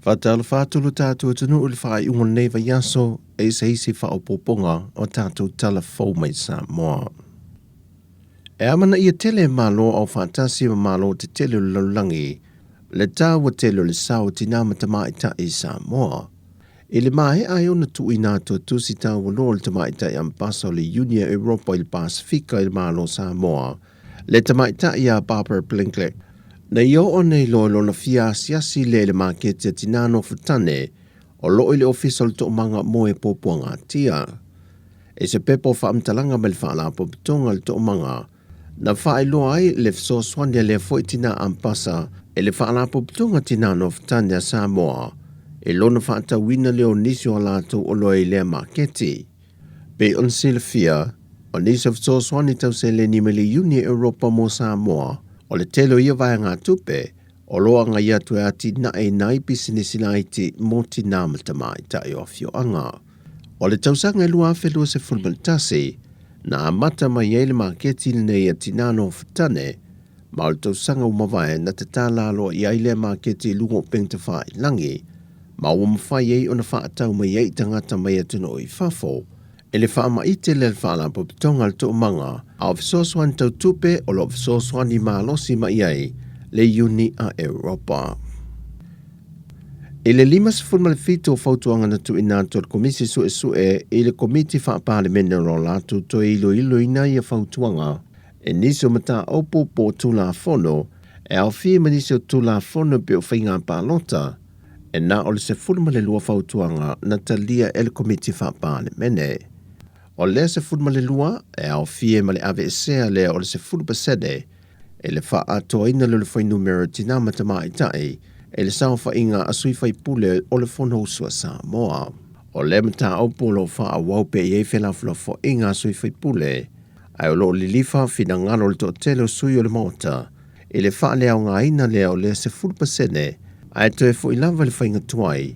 Whatal whātulu tātou tunu uli whai ungon nei wa yaso e se hisi whaopoponga o tātou tala fau mai Sāmoa. E amana ia tele malo au whātasi wa malo te tele o laulangi le tāua tele o le sao tina matamaita i Sāmoa. E le mahe ai ona tui nātua tusi tāua lo le tamaita i ampasa o le Unia Europa i le Pasifika i le malo Sāmoa. Le tamaita i a Barbara Blinkley. Na io o nei lo na fia siasi le makete tinano futane o lo ile official to manga moe popuanga tia. E se pepo fa amtalanga mel fa la popitonga le to manga. Na fa ilo ai le so swande le foi tina ampasa e le fa la popitonga tinano futane a Sāmoa. E lo na fa ta wina le o nisi o la to o lo ile makete. Pe on silfia o nisi of so swande tau se le ni mele Unia Europa mo Sāmoa. O le telo ia vai ngā tupe, o loa ngā ia tue ati na e nai pisinisi na iti mo ti nāmata mai tai o fio anga. O le tausanga e lua awhelua se fulmaltasi, na amata mai eile mā ketili nei ati nāno futane, ma o le tausanga umawai na te tāla loa i aile mā ketili lungo pengta whai langi, ma o mawhai ei o na whaatau mai ei tangata mai atuna o i whafo, e le whaama ite le whaala popitonga le tō manga, a o fisoswan tau tupe o lo fisoswan i mālosi mai ai le Uni a Europa. E le 5 o fautuanga na tu inato le komisi sue e le komiti whaapale mene ro latu to ilo ina i a fautuanga, e niso mata opo po tula fono, e au fie maniso tula fono pe o whainga pālota, e na o le se fulma le lua fautuanga na talia e le komiti whaapale mene. O le se fulma le lua, e au fie ma le ave esea le o le se fulma sede, e le wha atoa ina le whai numero tina matama i tai, e le sao wha inga asui whai pule o le whono usua Sāmoa. O le mata au polo wha a waupe i e whelafula wha inga asui whai pule, ai o lo li lifa fina ngalo le to telo sui o le mota, e le wha leo ngā ina leo le se fulma sede, ai to e fo i lava le whainga tuai,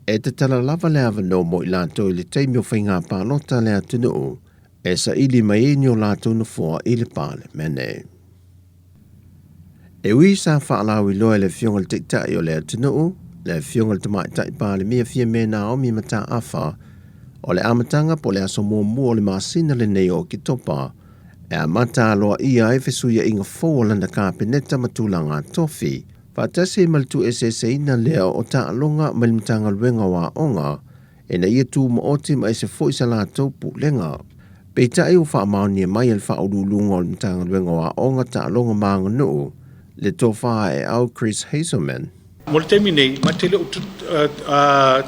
e te tala lava le avano mo i lato i le teimi o whainga pālota le atunu, e sa ili mai e nio lato na fua i le pāle mene. E ui sa whaalau i loa le fionga le tiktai o le atunu, le fionga le tamaitai pāle mia fia mena o mi mata awha, o le amatanga po le aso mua le masina le nei o ki topa, e a mata aloa ia e fesuia inga fōa lana ka peneta matulanga tofi, Fatase maltu esese ina leo o ta alonga malimtanga luenga wa onga, e na ia tu mo oti ma ese fo isa la taupu lenga. Peita e u wha maoni e mai al wha urulunga o limtanga luenga wa onga ta alonga maanga nuu, le tofa e au Chris Hazelman. Mo le temi nei, ma te leo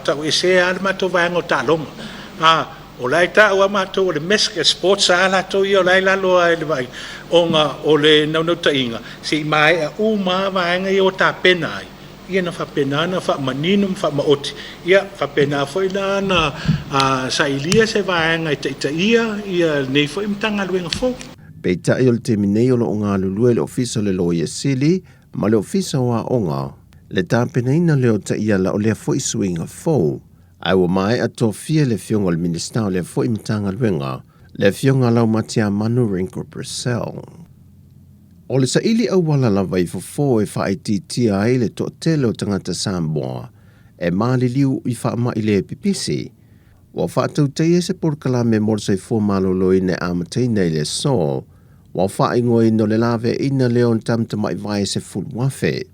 tau ese ala mato vanga o ta alonga. O lai ta ua mato o le meska sports ala to i o lai lalo ai le vai onga o le naunau ta inga si mai a uma vanga i o ta pena ai ia na fa pena na fa manino fa maoti ia fa pena foi na sa ilia se vanga ita ia nei foi mtanga luenga fo Peita i o le temi nei o lo onga lulue le ofisa le loia sili ma le ofisa wa onga le ta pena ina leo ta ia la o lea foi swinga fo ai wa mai ato fia le fionga le minister le foi mtanga luenga le fionga lau matia manu rinko Brazil. O le sa ili au wala lava i fofo e wha tia ai le to tele o tangata Sāmoa e maali liu i wha ma i le pipisi. Wa wha tau teie se porkala me morsai fo malolo i ne amateina i le so, wa wha ingo i no le lave ina leon tamta mai vai se ful wafe.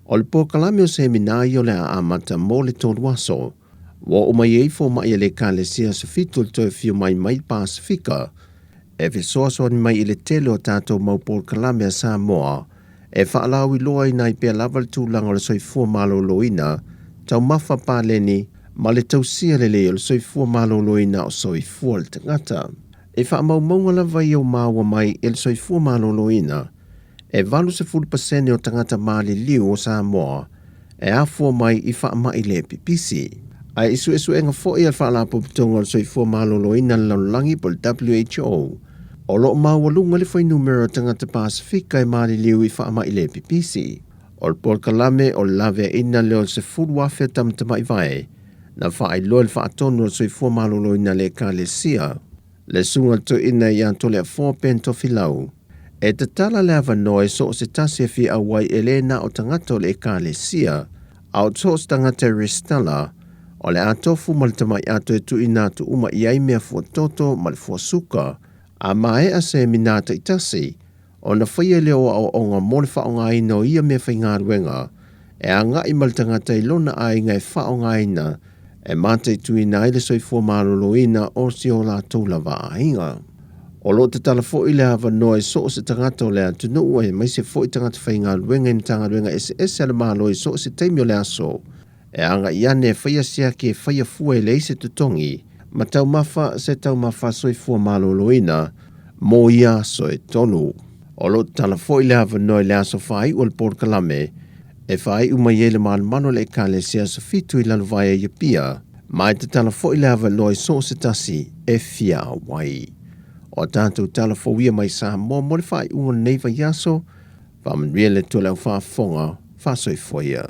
O le porkala me o seminai o le a amata mo le tolu waso, wa o mai e fo mai le ka le sia se fitul to e fio mai Pasifika, e fi soasoani mai i le tele o tātou maupol kalamea Sāmoa, e whaalau i loa i nai pia lava le tūlanga o le soifua maloloina, tau mawha pāleni, ma le tausia le le o le soifua maloloina o soifua le tangata. E whaamau maunga lava i au māua mai i le soifua maloloina, e 20% o tangata mali liu o Sāmoa, e afua mai i whaamai le pipisi. Ai isu enga fo i al whaalapo pitonga o le soifua maloloina lalongi po le WHO, o lo mawalunga le whai numero tangata Pasifika e mali liu i whaama i le pipisi. O le por kalame o le lave ina leo se furuafe tamtama i vai, na whaai loa le whaatonu o soifua maloloina le ka le sia, le sunga to ina i antole a 4 pento filau. E te tala le ava noe so se tase fi awai elena o tangata o le ka le sia, Au tōs tangata restala, o le atofu maltamai ato e tu inatu uma iai mea fua toto ma le fua suka, a mae a se minata itasi, o na whaia leo au onga mole whaonga ina o ia mea whainga ruenga, e anga i maltangata i lona ai ngai whaonga ina, e mata i tu ina ile soifua malolo ina o si o la tōla wa ainga. O lo te tala fo i le hawa noa i so o se tangata o le atunu ua e mai se fo i tangata whainga ruenga in tanga ruenga ese ala malo i so o se teimi o le aso, e anga i ane e whaia sia ki e whaia fua e le ise tutongi, ma tau mafa se tau mafa soifua malolo ina, mo ia so e tonu. O lo te tala fo i le hawa noa i le aso whai o le Port Kalame, e whai uma iele maan mano le kale sia sa fitu i laluwaya i pia, mai te tala fo i le hawa noa i so o se tasi e fia wai. O tātou tala fōwia mai Sāmoa mo le whai unga neiva yaso, whamanria le tole au whaafonga, whasoi foia.